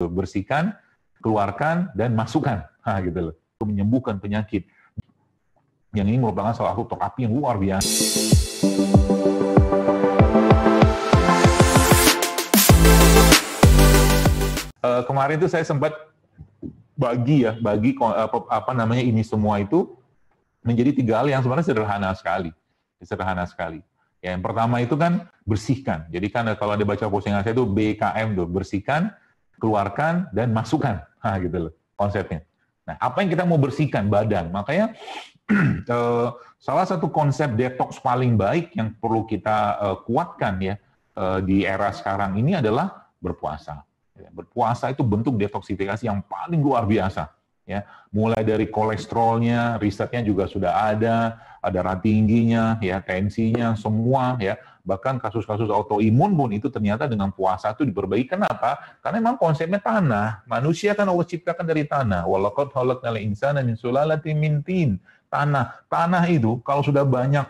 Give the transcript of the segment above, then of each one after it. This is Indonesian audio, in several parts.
bersihkan, keluarkan, dan masukkan. Gitu loh. Menyembuhkan penyakit. Yang ini merupakan salah satu terapi yang luar biasa. Kemarin itu saya sempat bagi ini semua itu menjadi 3 hal yang sebenarnya sederhana sekali. Ya, yang pertama itu kan bersihkan. Jadi kan kalau ada baca postingan saya itu BKM tuh, bersihkan, keluarkan, dan masukkan. Gitu loh konsepnya. Nah, apa yang kita mau bersihkan? Badan. Makanya salah satu konsep detox paling baik yang perlu kita kuatkan ya di era sekarang ini adalah berpuasa. Berpuasa itu bentuk detoksifikasi yang paling luar biasa. Ya, mulai dari kolesterolnya, risetnya juga sudah ada darah tingginya, ya, tensinya, semua, ya, bahkan kasus-kasus autoimun pun itu ternyata dengan puasa itu diperbaiki. Kenapa? Karena memang konsepnya tanah. Manusia kan Allah ciptakan dari tanah. Walaqad khalaqnal insana min sulalatin min tin. Tanah itu kalau sudah banyak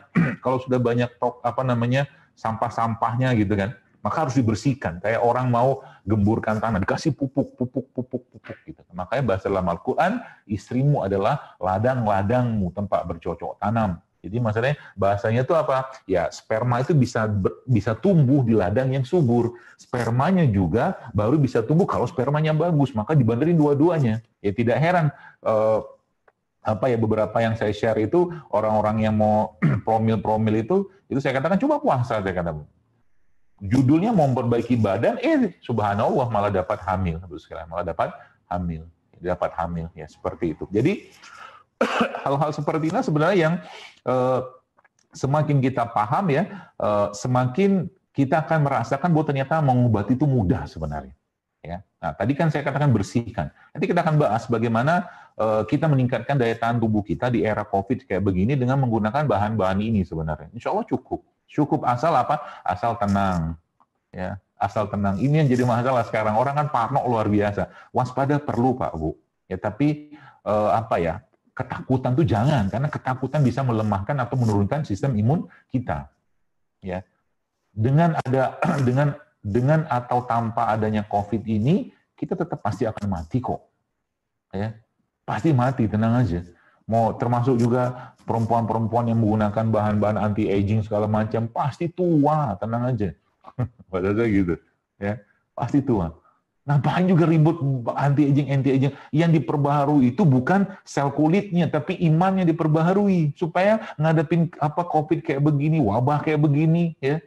sampah-sampahnya gitu kan, maka harus dibersihkan. Kayak orang mau gemburkan tanah, dikasih pupuk gitu. Makanya bahasa dalam Al-Quran, istrimu adalah ladang-ladangmu, tempat bercocok tanam. Jadi maksudnya bahasanya itu apa? Ya, sperma itu bisa tumbuh di ladang yang subur. Spermanya juga baru bisa tumbuh kalau spermanya bagus, maka dibenerin dua-duanya. Ya tidak heran beberapa yang saya share itu orang-orang yang mau promil itu saya katakan coba puasa, saya katakan. Judulnya mau memperbaiki badan, subhanallah malah dapat hamil, dapat hamil ya, seperti itu. Jadi hal-hal seperti ini sebenarnya yang semakin kita paham ya, semakin kita akan merasakan bahwa ternyata mengobati itu mudah sebenarnya. Ya. Nah, tadi kan saya katakan bersihkan. Nanti kita akan bahas bagaimana kita meningkatkan daya tahan tubuh kita di era COVID kayak begini dengan menggunakan bahan-bahan ini sebenarnya. Insya Allah cukup. Asal apa? Asal tenang. Ya, asal tenang. Ini yang jadi masalah sekarang. Orang kan parno luar biasa. Waspada perlu, Pak, Bu. Ya, tapi ketakutan tuh jangan, karena ketakutan bisa melemahkan atau menurunkan sistem imun kita. Ya. Dengan atau tanpa adanya COVID ini, kita tetap pasti akan mati kok. Ya. Pasti mati, tenang aja. Mau termasuk juga perempuan-perempuan yang menggunakan bahan-bahan anti-aging segala macam, pasti tua, tenang aja. Padahal gitu, ya, pasti tua. Ngapain juga ribut anti-aging? Yang diperbaharui itu bukan sel kulitnya, tapi imannya diperbaharui supaya ngadepin COVID kayak begini, wabah kayak begini, ya.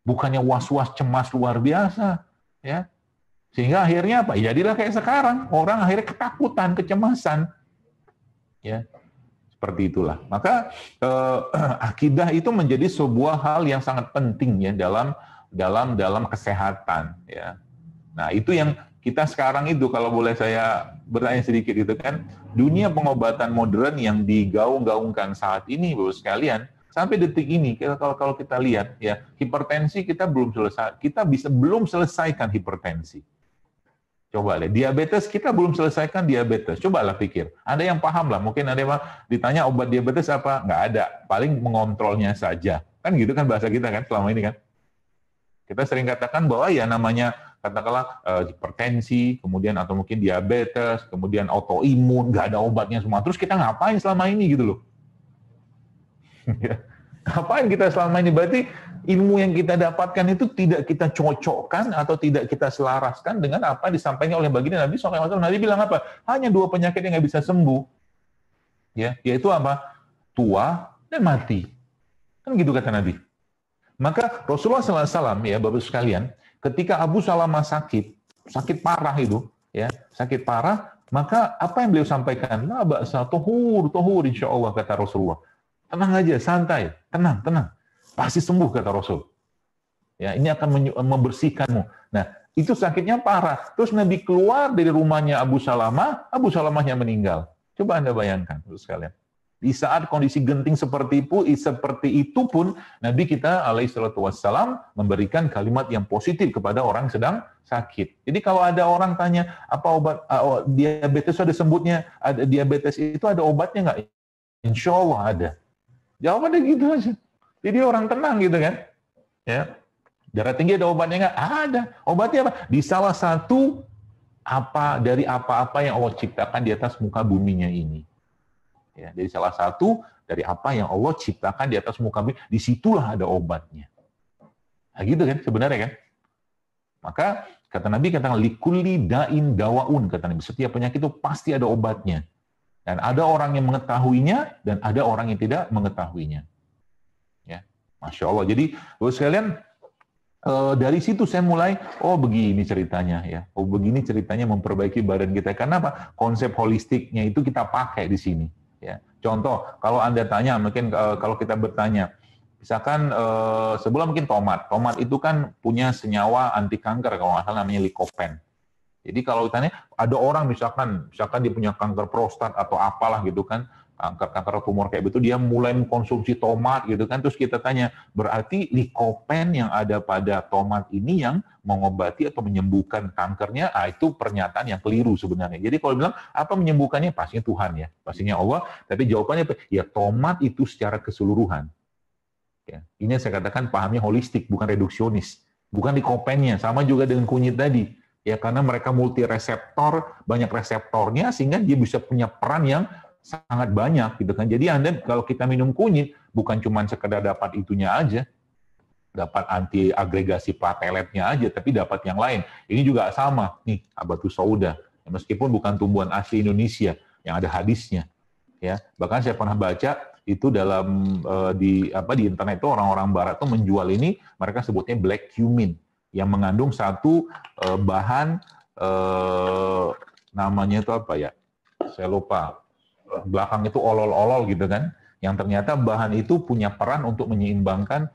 Bukannya was-was cemas luar biasa, ya. Sehingga akhirnya apa? Jadilah kayak sekarang, orang akhirnya ketakutan, kecemasan. Ya. Seperti itulah. Maka akidah itu menjadi sebuah hal yang sangat penting ya dalam kesehatan ya. Nah, itu yang kita sekarang itu, kalau boleh saya bertanya sedikit itu kan, dunia pengobatan modern yang digaung-gaungkan saat ini Bapak sekalian, sampai detik ini kalau kita lihat ya, hipertensi kita belum selesaikan hipertensi. Coba lihat, diabetes kita belum selesaikan diabetes. Cobalah pikir. Ada yang paham lah, mungkin ada yang ditanya obat diabetes apa? Nggak ada, paling mengontrolnya saja. Kan gitu kan bahasa kita kan selama ini kan. Kita sering katakan bahwa ya namanya katakanlah hipertensi, kemudian atau mungkin diabetes, kemudian autoimun, nggak ada obatnya semua. Terus kita ngapain selama ini gitu loh? Ngapain kita selama ini? Berarti ilmu yang kita dapatkan itu tidak kita cocokkan atau tidak kita selaraskan dengan apa yang disampaikan oleh baginda Nabi SAW. Nabi bilang apa? Hanya 2 penyakit yang nggak bisa sembuh. Ya, yaitu apa? Tua dan mati. Kan gitu kata Nabi. Maka Rasulullah SAW, ya Bapak sekalian, ketika Abu Salamah sakit parah itu, ya, sakit parah, maka apa yang beliau sampaikan? La ba'sa, tohur, insyaallah, kata Rasulullah. Tenang aja, santai, tenang. Pasti sembuh, kata Rasul. Ya, ini akan membersihkanmu. Nah, itu sakitnya parah. Terus Nabi keluar dari rumahnya Abu Salamahnya meninggal. Coba Anda bayangkan, sekalian. Di saat kondisi genting seperti itu pun, Nabi kita alaihissalatu wassalam memberikan kalimat yang positif kepada orang sedang sakit. Jadi kalau ada orang tanya, apa obat diabetes ada sembuhnya, diabetes itu ada obatnya nggak? Insya Allah ada. Jawabannya gitu aja. Jadi orang tenang gitu kan. Ya. Darah tinggi ada obatnya nggak? Ada. Obatnya apa? Di salah satu dari apa-apa yang Allah ciptakan di atas muka buminya ini. Ya, dari salah satu dari apa yang Allah ciptakan di atas muka bumi, disitulah ada obatnya. Nah, gitu kan sebenarnya kan. Maka kata Nabi, katakan likulli da'in dawaun, kata Nabi, setiap penyakit itu pasti ada obatnya. Dan ada orang yang mengetahuinya dan ada orang yang tidak mengetahuinya. Ya, Masya Allah. Jadi, Bapak sekalian, dari situ saya mulai, oh begini ceritanya ya, oh begini ceritanya memperbaiki badan kita. Karena apa? Konsep holistiknya itu kita pakai di sini. Ya, contoh, kalau Anda tanya, mungkin kalau kita bertanya, misalkan sebelum mungkin tomat itu kan punya senyawa anti kanker kalau nggak salah namanya lycopene. Jadi kalau ditanya, ada orang misalkan dia punya kanker prostat atau apalah gitu kan, kanker tumor kayak begitu, dia mulai mengkonsumsi tomat gitu kan, terus kita tanya, berarti lycopene yang ada pada tomat ini yang mengobati atau menyembuhkan kankernya? Itu pernyataan yang keliru sebenarnya. Jadi kalau bilang apa menyembuhkannya, pastinya Tuhan ya, pastinya Allah, tapi jawabannya ya tomat itu secara keseluruhan. Ya, ini yang saya katakan pahamnya holistik, bukan reduksionis, bukan lycopennya, sama juga dengan kunyit tadi. Ya, karena mereka multi reseptor, banyak reseptornya sehingga dia bisa punya peran yang sangat banyak gitu kan. Jadi Anda kalau kita minum kunyit bukan cuma sekedar dapat itunya aja, dapat anti agregasi plateletnya aja, tapi dapat yang lain. Ini juga sama nih, habatus sauda. Meskipun bukan tumbuhan asli Indonesia, yang ada hadisnya. Ya, bahkan saya pernah baca itu dalam di internet itu orang-orang barat tuh menjual ini, mereka sebutnya black cumin yang mengandung satu bahan namanya itu apa ya? Saya lupa. Belakang itu olol-olol gitu kan, yang ternyata bahan itu punya peran untuk menyeimbangkan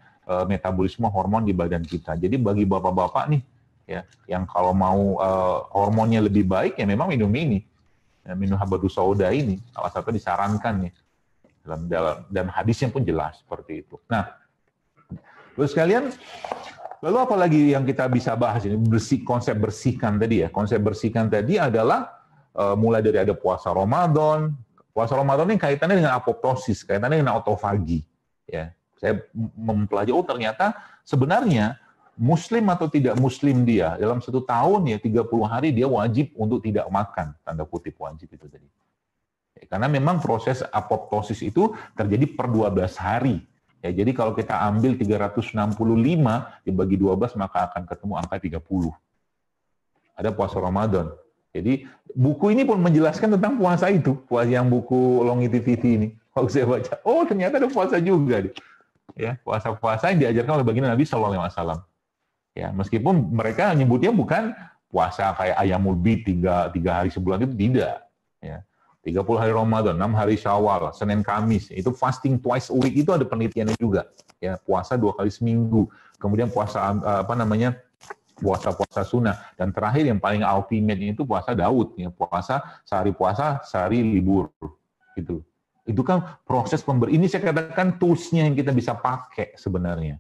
metabolisme hormon di badan kita. Jadi bagi bapak-bapak nih, ya, yang kalau mau hormonnya lebih baik ya memang minum ini, ya, minum habatus sauda ini, salah satu disarankan nih. Dan hadisnya pun jelas seperti itu. Nah, terus kalian, lalu apa lagi yang kita bisa bahas ini? Konsep bersihkan tadi ya. Konsep bersihkan tadi adalah mulai dari ada puasa Ramadan. Puasa Ramadan ini kaitannya dengan apoptosis, kaitannya dengan autofagi. Ya, saya mempelajari, oh ternyata sebenarnya Muslim atau tidak Muslim dia, dalam 1 tahun ya 30 hari dia wajib untuk tidak makan, tanda kutip wajib itu tadi. Ya, karena memang proses apoptosis itu terjadi per 12 hari. Ya, jadi kalau kita ambil 365 dibagi 12 maka akan ketemu angka 30. Ada puasa Ramadan. Jadi buku ini pun menjelaskan tentang puasa itu, puasa yang buku Longevity ini. Kalau saya baca, oh ternyata ada puasa juga. Ya, puasa-puasa yang diajarkan oleh baginda Nabi SAW. Ya, meskipun mereka nyebutnya bukan puasa kayak ayamul bid 3 hari sebulan itu tidak. Ya. 30 hari Ramadan, 6 hari Syawal, Senin Kamis, itu fasting twice a week itu ada penelitiannya juga. Ya, puasa 2 kali seminggu. Kemudian puasa puasa sunnah, dan terakhir yang paling ultimate itu puasa Daud, ya, puasa sehari libur gitu. Itu kan proses ini saya katakan toolsnya yang kita bisa pakai sebenarnya,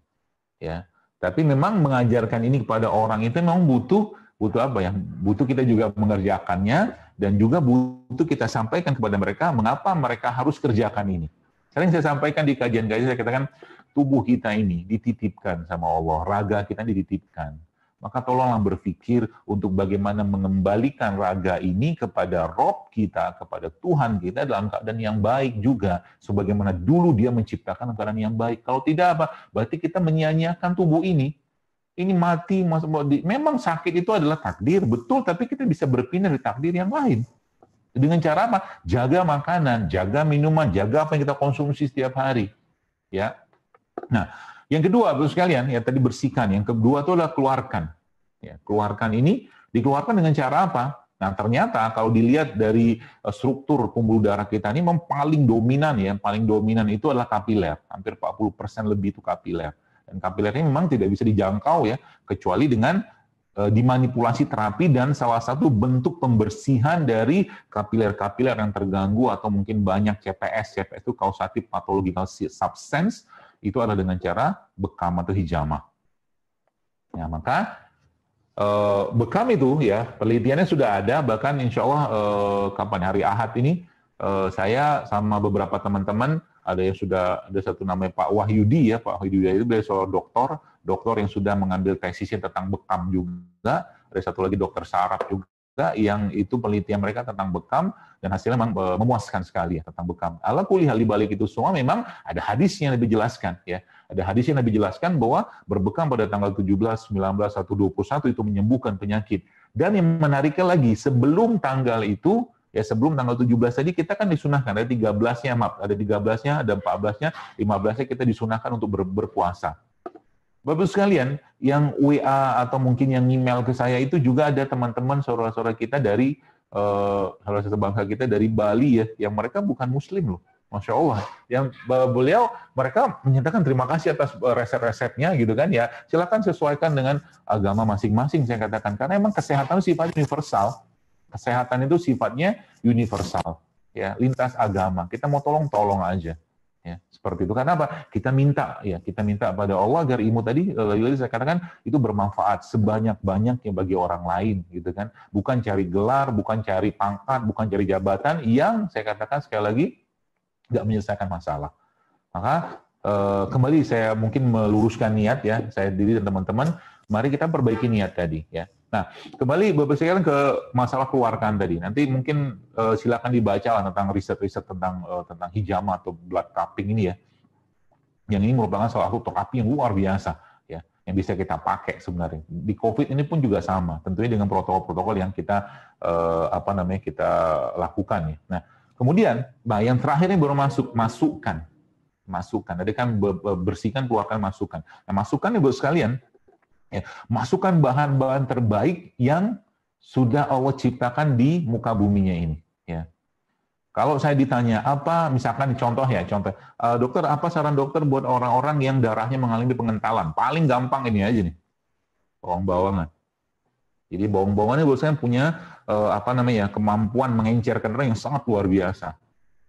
ya. Tapi memang mengajarkan ini kepada orang itu memang butuh apa ya? Butuh kita juga mengerjakannya dan juga butuh kita sampaikan kepada mereka mengapa mereka harus kerjakan ini. Sering saya sampaikan di kajian-kajian, saya katakan tubuh kita ini dititipkan sama Allah, raga kita dititipkan. Maka tolonglah berpikir untuk bagaimana mengembalikan raga ini kepada Rob kita, kepada Tuhan kita dalam keadaan yang baik juga. Sebagaimana dulu dia menciptakan keadaan yang baik. Kalau tidak apa? Berarti kita menyia-nyiakan tubuh ini. Ini mati, memang sakit itu adalah takdir, betul, tapi kita bisa berpindah di takdir yang lain. Dengan cara apa? Jaga makanan, jaga minuman, jaga apa yang kita konsumsi setiap hari. Ya. Nah, yang kedua, Bapak sekalian, ya tadi bersihkan. Yang kedua itu adalah keluarkan. Ya, keluarkan ini dikeluarkan dengan cara apa? Nah, ternyata kalau dilihat dari struktur pembuluh darah kita ini memang paling dominan ya, paling dominan itu adalah kapiler. Hampir 40% lebih itu kapiler. Dan kapiler ini memang tidak bisa dijangkau ya, kecuali dengan dimanipulasi terapi dan salah satu bentuk pembersihan dari kapiler-kapiler yang terganggu atau mungkin banyak CPS itu causative pathological substance, itu adalah dengan cara bekam atau hijamah. Ya, maka bekam itu ya penelitiannya sudah ada, bahkan insya Allah kapan hari Ahad ini saya sama beberapa teman-teman ada yang sudah, ada satu namanya Pak Wahyudi ya, Pak Wahyudi itu beliau seorang dokter yang sudah mengambil tesisnya tentang bekam juga, ada satu lagi dokter saraf juga juga yang itu penelitian mereka tentang bekam dan hasilnya memang memuaskan sekali ya tentang bekam. Ala kulli hal di balik itu semua memang ada hadisnya yang lebih jelaskan ya. Ada hadis yang lebih jelaskan bahwa berbekam pada tanggal 17, 19, 1, 21 itu menyembuhkan penyakit. Dan yang menariknya lagi, sebelum tanggal itu, ya sebelum tanggal 17 tadi kita kan disunahkan, ada 13-nya, maaf, ada 13-nya, ada 14-nya, 15-nya kita disunahkan untuk berpuasa. Bapak sekalian, yang WA atau mungkin yang email ke saya itu juga ada teman-teman saudara-saudara kita dari saudara bangsa kita dari Bali ya, yang mereka bukan Muslim loh, Masya Allah. Yang beliau mereka menyatakan terima kasih atas resep-resepnya gitu kan ya. Silakan sesuaikan dengan agama masing-masing saya katakan, karena emang kesehatan sifatnya universal. Kesehatan itu sifatnya universal, ya lintas agama. Kita mau tolong aja. Ya, seperti itu. Karena apa? Kita minta pada Allah agar ilmu tadi saya katakan itu bermanfaat sebanyak-banyaknya bagi orang lain gitu kan. Bukan cari gelar, bukan cari pangkat, bukan cari jabatan yang saya katakan sekali lagi nggak menyelesaikan masalah. Maka kembali saya mungkin meluruskan niat ya, saya diri dan teman-teman, mari kita perbaiki niat tadi ya. Nah, kembali Bapak sekalian ke masalah keluarkan tadi. Nanti mungkin silakan dibaca lah tentang riset-riset tentang hijama atau blood cupping ini ya. Yang ini merupakan salah satu terapi yang luar biasa ya, yang bisa kita pakai sebenarnya. Di COVID ini pun juga sama, tentunya dengan protokol-protokol yang kita kita lakukan ya. Nah, kemudian yang terakhir ini baru masukan. Tadi kan bersihkan, keluarkan masukan. Nah, masukan Ibu sekalian, ya, masukkan bahan-bahan terbaik yang sudah Allah ciptakan di muka buminya ini. Ya. Kalau saya ditanya apa, misalkan contoh, dokter apa saran dokter buat orang-orang yang darahnya mengalami pengentalan? Paling gampang ini aja nih, bawang-bawangan. Jadi bawang-bawangan ini biasanya punya kemampuan mengencerkan darah yang sangat luar biasa.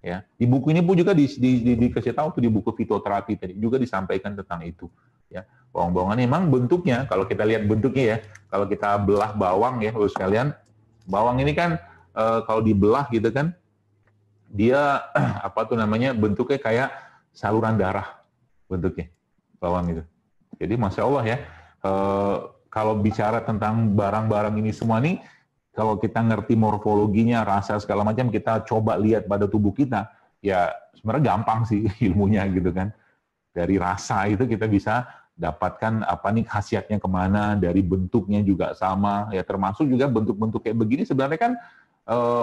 Ya, di buku ini pun juga dikasih tahu tuh di buku fitoterapi tadi juga disampaikan tentang itu. Ya, bawang-bawangan memang bentuknya, kalau kita lihat bentuknya ya, kalau kita belah bawang ya, Bapak sekalian, bawang ini kan kalau dibelah gitu kan, dia bentuknya kayak saluran darah bentuknya bawang itu. Jadi Masya Allah ya, kalau bicara tentang barang-barang ini semua nih, kalau kita ngerti morfologinya, rasa segala macam, kita coba lihat pada tubuh kita, ya sebenarnya gampang sih ilmunya gitu kan. Dari rasa itu kita bisa dapatkan khasiatnya kemana, dari bentuknya juga sama, ya termasuk juga bentuk-bentuk kayak begini sebenarnya kan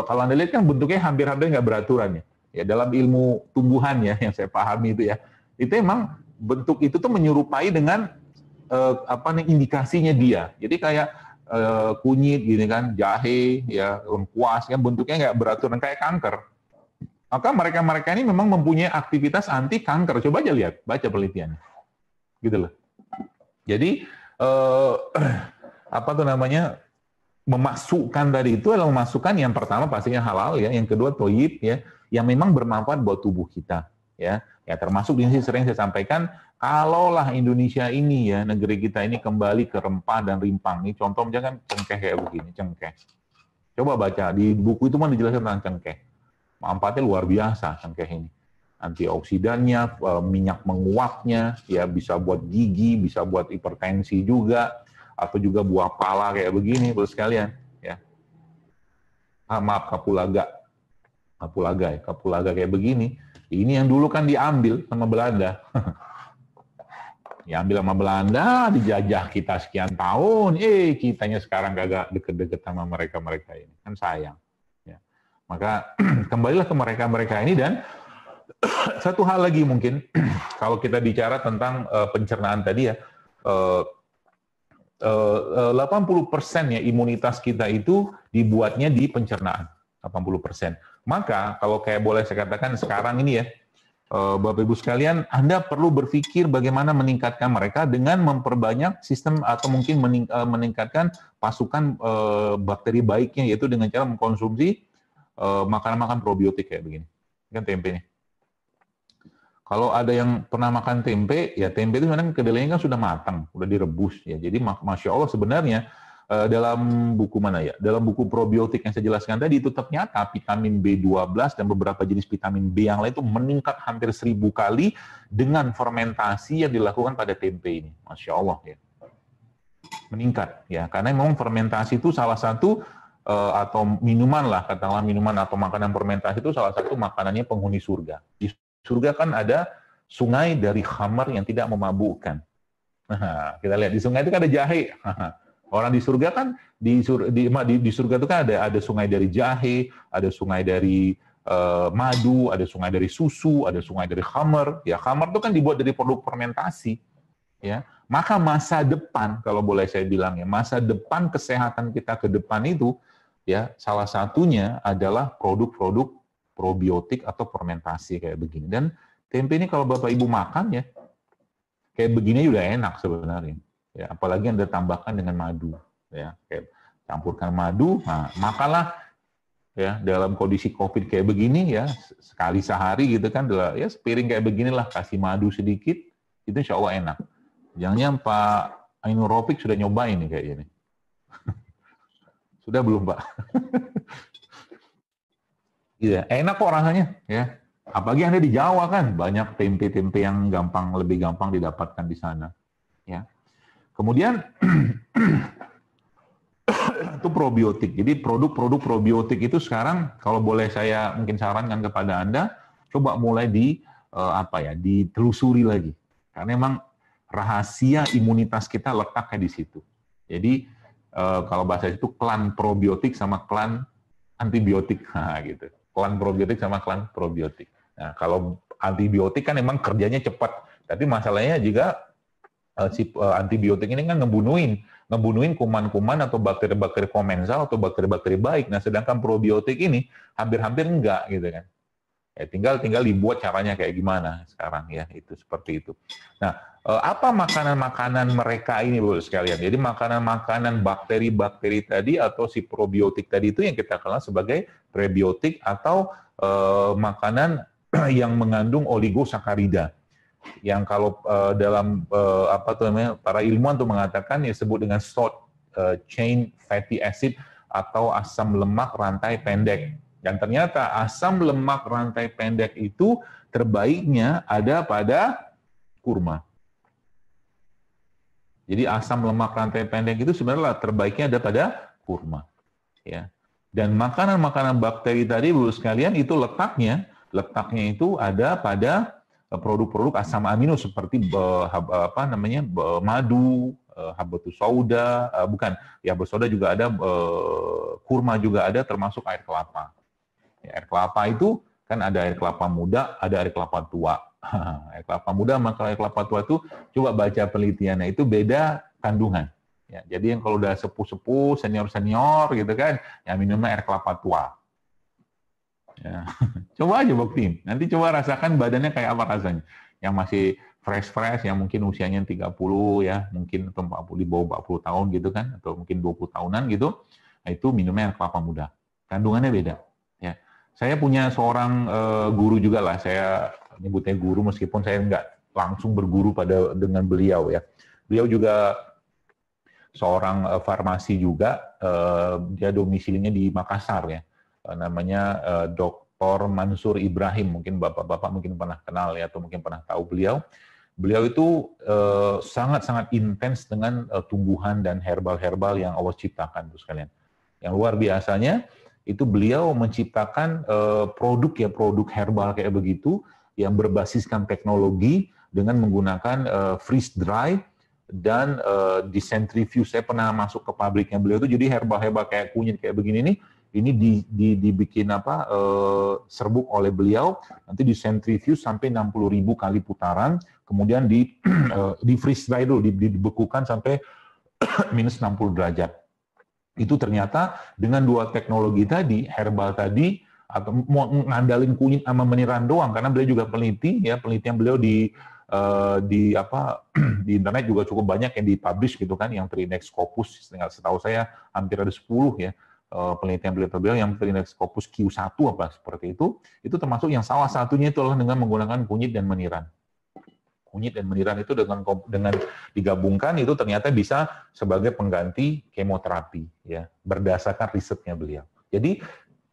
kalau Anda lihat kan bentuknya hampir-hampir nggak beraturan ya. Ya dalam ilmu tumbuhan ya yang saya pahami itu ya, itu emang bentuk itu tuh menyerupai dengan indikasinya dia. Jadi kayak kunyit gini kan, jahe, ya lengkuas, kan bentuknya nggak beraturan kayak kanker. Maka mereka ini memang mempunyai aktivitas anti kanker. Coba aja lihat, baca penelitiannya, gitu loh. Jadi memasukkan tadi itu adalah memasukkan yang pertama pastinya halal ya, yang kedua thayyib ya, yang memang bermanfaat buat tubuh kita ya. Ya termasuk di sini sering saya sampaikan, kalaulah Indonesia ini ya, negeri kita ini kembali ke rempah dan rimpang. Ini contoh misalkan cengkeh kayak begini, cengkeh. Coba baca, di buku itu dijelaskan tentang cengkeh. Manfaatnya luar biasa cengkeh ini. Antioksidannya, minyak menguapnya, ya bisa buat gigi, bisa buat hipertensi juga, atau juga buah pala kayak begini, Bapak sekalian. Ya. Maaf, kapulaga kayak begini. Ini yang dulu kan diambil sama Belanda. Diambil sama Belanda, dijajah kita sekian tahun, kitanya sekarang kagak deket-deket sama mereka ini. Kan sayang. Ya. Maka kembalilah ke mereka ini, dan satu hal lagi mungkin, kalau kita bicara tentang pencernaan tadi ya, 80% ya imunitas kita itu dibuatnya di pencernaan. 80%. Maka kalau kayak boleh saya katakan sekarang ini ya, Bapak Ibu sekalian, Anda perlu berpikir bagaimana meningkatkan mereka dengan memperbanyak sistem atau mungkin meningkatkan pasukan bakteri baiknya, yaitu dengan cara mengkonsumsi makanan-makanan probiotik kayak begini. Kan tempe nih. Kalau ada yang pernah makan tempe, ya tempe itu sebenarnya kedelainya kan sudah matang, sudah direbus ya. Jadi Masya Allah sebenarnya dalam buku mana ya? Dalam buku probiotik yang saya jelaskan tadi itu ternyata vitamin B12 dan beberapa jenis vitamin B yang lain itu meningkat hampir 1000 kali dengan fermentasi yang dilakukan pada tempe ini. Masya Allah ya. Meningkat ya, karena memang fermentasi itu salah satu atau minuman lah, katakanlah minuman atau makanan fermentasi itu salah satu makanannya penghuni surga. Di surga kan ada sungai dari khamar yang tidak memabukkan. Nah, kita lihat di sungai itu kan ada jahe. Orang di surga kan di surga itu kan ada sungai dari jahe, ada sungai dari madu, ada sungai dari susu, ada sungai dari khamar. Ya, khamar itu kan dibuat dari produk fermentasi. Ya, maka masa depan, kalau boleh saya bilang ya, masa depan kesehatan kita ke depan itu, ya salah satunya adalah produk-produk probiotik atau fermentasi kayak begini. Dan tempe ini kalau Bapak Ibu makan ya, kayak begini udah enak sebenarnya. Ya, apalagi Anda tambahkan dengan madu, ya, kayak campurkan madu, nah makanlah ya dalam kondisi COVID kayak begini ya, sekali sehari gitu kan, ya sepiring kayak beginilah, kasih madu sedikit, itu insya Allah enak. Jangan Pak Ainur Rofiq sudah nyobain nih kayak gini. Sudah belum Pak? Iya, enak kok rasanya ya. Apalagi Anda di Jawa kan, banyak tempe-tempe yang lebih gampang didapatkan di sana. Ya. Kemudian itu probiotik. Jadi produk-produk probiotik itu sekarang kalau boleh saya mungkin sarankan kepada Anda, coba mulai ditelusuri lagi. Karena memang rahasia imunitas kita letaknya di situ. Jadi kalau bahasa itu klan probiotik sama klan antibiotik, nah, gitu. Klan probiotik sama klan probiotik. Nah, kalau antibiotik kan memang kerjanya cepat, tapi masalahnya juga antibiotik ini kan ngebunuhin kuman-kuman atau bakteri-bakteri komensal atau bakteri-bakteri baik. Nah, sedangkan probiotik ini hampir-hampir enggak gitu kan. Ya, tinggal dibuat caranya kayak gimana sekarang ya, itu seperti itu. Nah, apa makanan-makanan mereka ini Bapak sekalian? Jadi makanan-makanan bakteri-bakteri tadi atau si probiotik tadi itu yang kita kenal sebagai prebiotik atau makanan yang mengandung oligosakarida. Yang kalau dalam para ilmuwan tuh mengatakan disebut dengan short chain fatty acid atau asam lemak rantai pendek. Dan ternyata asam lemak rantai pendek itu terbaiknya ada pada kurma. Jadi asam lemak rantai pendek itu sebenarnya terbaiknya ada pada kurma. Ya. Dan makanan-makanan bakteri tadi Bapak sekalian itu letaknya itu ada pada produk-produk asam amino seperti madu, habatus sauda, habatus sauda juga ada, kurma juga ada, termasuk air kelapa. Ya, air kelapa itu kan ada air kelapa muda, ada air kelapa tua. Air kelapa muda sama air kelapa tua itu coba baca penelitiannya itu beda kandungan. Ya, jadi yang kalau udah sepuh-sepuh, senior-senior gitu kan, yang minumnya air kelapa tua. Ya. Coba aja buktiin. Nanti coba rasakan badannya kayak apa rasanya. Yang masih fresh, yang mungkin usianya 30 ya, mungkin atau 40, di bawah 40 tahun gitu kan, atau mungkin 20 tahunan gitu. Nah, itu minumnya air kelapa muda. Kandungannya beda. Ya. Saya punya seorang guru juga lah, saya nyebutnya guru meskipun saya nggak langsung berguru dengan beliau ya. Beliau juga seorang farmasi juga, dia domisilinya di Makassar ya. Namanya Dr. Mansur Ibrahim, mungkin bapak-bapak mungkin pernah kenal ya, atau mungkin pernah tahu beliau. Beliau itu sangat-sangat intens dengan tumbuhan dan herbal-herbal yang Allah ciptakan itu sekalian. Yang luar biasanya itu beliau menciptakan produk herbal kayak begitu yang berbasiskan teknologi dengan menggunakan freeze dry dan decentrifuge. Saya pernah masuk ke pabriknya beliau itu, jadi herbal-herbal kayak kunyit kayak begini nih, ini dibikin serbuk oleh beliau, nanti dicentrifuge sampai 60.000 kali putaran, kemudian di freeze dry dulu, dibekukan sampai minus 60 derajat. Itu ternyata dengan dua teknologi tadi, herbal tadi, atau mau ngandalin kunyit sama meniran doang, karena beliau juga peneliti, ya penelitian beliau di internet juga cukup banyak yang dipublish gitu kan, yang terindeks Scopus, setahu saya hampir ada 10 ya penelitian beliau yang terindeks Scopus Q1 apa seperti itu termasuk yang salah satunya itu adalah dengan menggunakan kunyit dan meniran. Kunyit dan meniran itu dengan digabungkan itu ternyata bisa sebagai pengganti kemoterapi ya, berdasarkan risetnya beliau. Jadi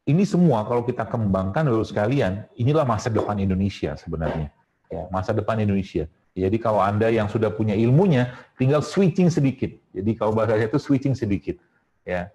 ini semua kalau kita kembangkan dulu sekalian, inilah masa depan Indonesia sebenarnya. Ya, masa depan Indonesia. Jadi kalau Anda yang sudah punya ilmunya, tinggal switching sedikit. Jadi kalau bahasa saya itu switching sedikit. Ya,